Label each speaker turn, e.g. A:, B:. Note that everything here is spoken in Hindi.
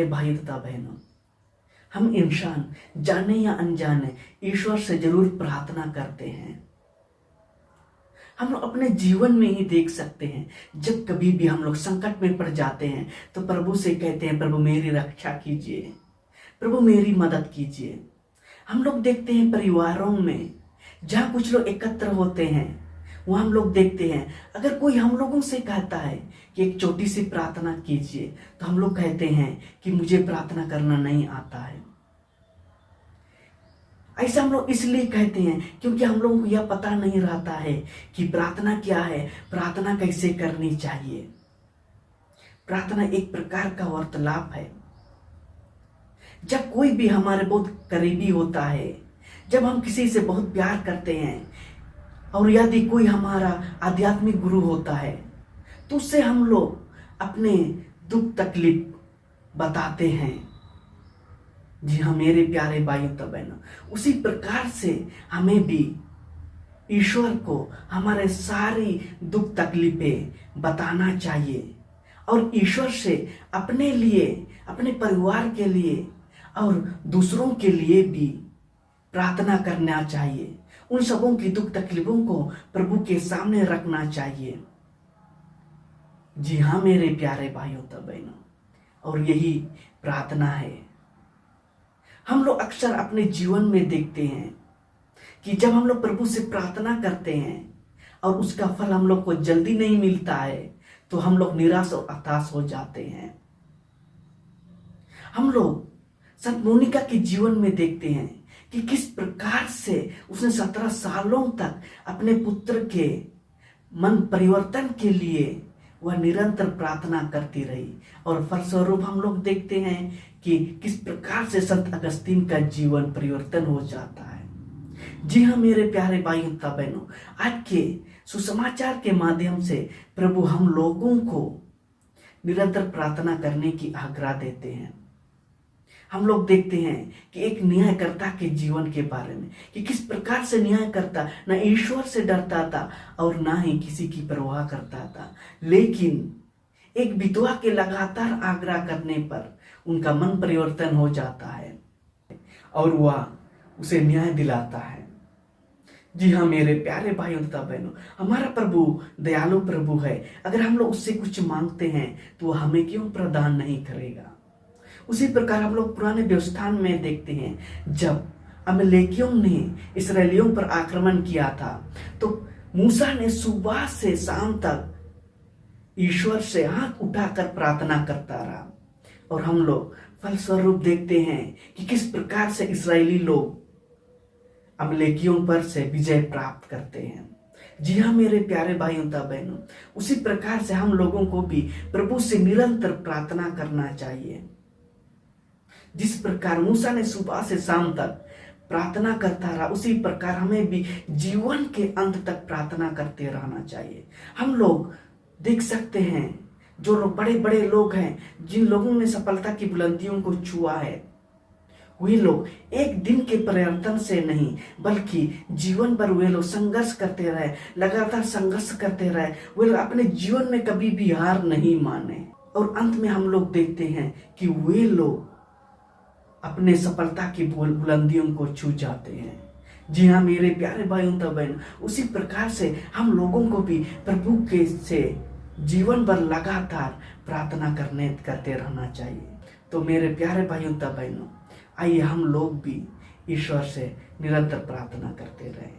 A: प्यारे भाई तथा बहनों, हम इंसान जाने या अनजाने ईश्वर से जरूर प्रार्थना करते हैं। हम लोग अपने जीवन में ही देख सकते हैं, जब कभी भी हम लोग संकट में पड़ जाते हैं तो प्रभु से कहते हैं, प्रभु मेरी रक्षा कीजिए, प्रभु मेरी मदद कीजिए। हम लोग देखते हैं परिवारों में जहाँ कुछ लोग एकत्र होते हैं, वहाँ हम लोग देखते हैं अगर कोई हम लोगों से कहता है कि एक छोटी सी प्रार्थना कीजिए, तो हम लोग कहते हैं कि मुझे प्रार्थना करना नहीं आता है। ऐसा हम लोग इसलिए कहते हैं क्योंकि हम लोगों को यह पता नहीं रहता है कि प्रार्थना क्या है, प्रार्थना कैसे करनी चाहिए। प्रार्थना एक प्रकार का वार्तालाप है। जब कोई भी हमारे बहुत करीबी होता है, जब हम किसी से बहुत प्यार करते हैं, और यदि कोई हमारा आध्यात्मिक गुरु होता है, तो उससे हम लोग अपने दुख तकलीफ बताते हैं। जी हाँ मेरे प्यारे भाइयों तथा बहनों, उसी प्रकार से हमें भी ईश्वर को हमारे सारी दुख तकलीफें बताना चाहिए और ईश्वर से अपने लिए, अपने परिवार के लिए और दूसरों के लिए भी प्रार्थना करना चाहिए। उन सबों की दुख तकलीफों को प्रभु के सामने रखना चाहिए। जी हाँ मेरे प्यारे भाइयों तथा बहनों, और यही प्रार्थना है। हम लोग अक्सर अपने जीवन में देखते हैं कि जब हम लोग प्रभु से प्रार्थना करते हैं और उसका फल हम लोग को जल्दी नहीं मिलता है, तो हम लोग निराश और हताश हो जाते हैं। हम लोग संत मोनिका के जीवन में देखते हैं कि किस प्रकार से उसने 17 सालों तक अपने पुत्र के मन परिवर्तन के लिए वह निरंतर प्रार्थना करती रही, और फलस्वरूप हम लोग देखते हैं कि किस प्रकार से संत अगस्तीन का जीवन परिवर्तन हो जाता है। जी हाँ मेरे प्यारे भाइयों तथा बहनों, आज के सुसमाचार के माध्यम से प्रभु हम लोगों को निरंतर प्रार्थना करने की आग्रह देते हैं। हम लोग देखते हैं कि एक न्यायकर्ता के जीवन के बारे में कि किस प्रकार से न्यायकर्ता न ईश्वर से डरता था और ना ही किसी की परवाह करता था, लेकिन एक विधवा के लगातार आग्रह करने पर उनका मन परिवर्तन हो जाता है और वह उसे न्याय दिलाता है। जी हाँ मेरे प्यारे भाइयों तथा बहनों, हमारा प्रभु दयालु प्रभु है। अगर हम लोग उससे कुछ मांगते हैं तो वह हमें क्यों प्रदान नहीं करेगा। उसी प्रकार हम लोग पुराने व्यवस्थान में देखते हैं, जब अमलेकियों ने इसराइलियों पर आक्रमण किया था, तो मूसा ने सुबह से शाम तक ईश्वर से हाथ उठाकर प्रार्थना करता रहा, और हम लोग फलस्वरूप देखते हैं कि किस प्रकार से इस्राएली लोग अमलेकियों पर से विजय प्राप्त करते हैं। जी हाँ मेरे प्यारे भाइयों तथा बहनों, उसी प्रकार से हम लोगों को भी प्रभु से निरंतर प्रार्थना करना चाहिए। जिस प्रकार मूसा ने सुबह से शाम तक प्रार्थना करता रहा, उसी प्रकार हमें भी जीवन के अंत तक प्रार्थना करते रहना चाहिए। हम लोग देख सकते हैं, जो लोग बड़े बड़े लोग हैं, जिन लोगों ने सफलता की बुलंदियों को छुआ है, वे लोग एक दिन के परिवर्तन से नहीं बल्कि जीवन भर वे लोग संघर्ष करते रहे, लगातार संघर्ष करते रहे। वे लोग अपने जीवन में कभी भी हार नहीं माने, और अंत में हम लोग देखते हैं कि वे लोग अपने सफलता की बुलंदियों को छू जाते हैं। जी हाँ मेरे प्यारे भाइयों तथा बहनों, उसी प्रकार से हम लोगों को भी प्रभु के से जीवन भर लगातार प्रार्थना करते रहना चाहिए। तो मेरे प्यारे भाइयों तथा बहनों, आइए हम लोग भी ईश्वर से निरंतर प्रार्थना करते रहें।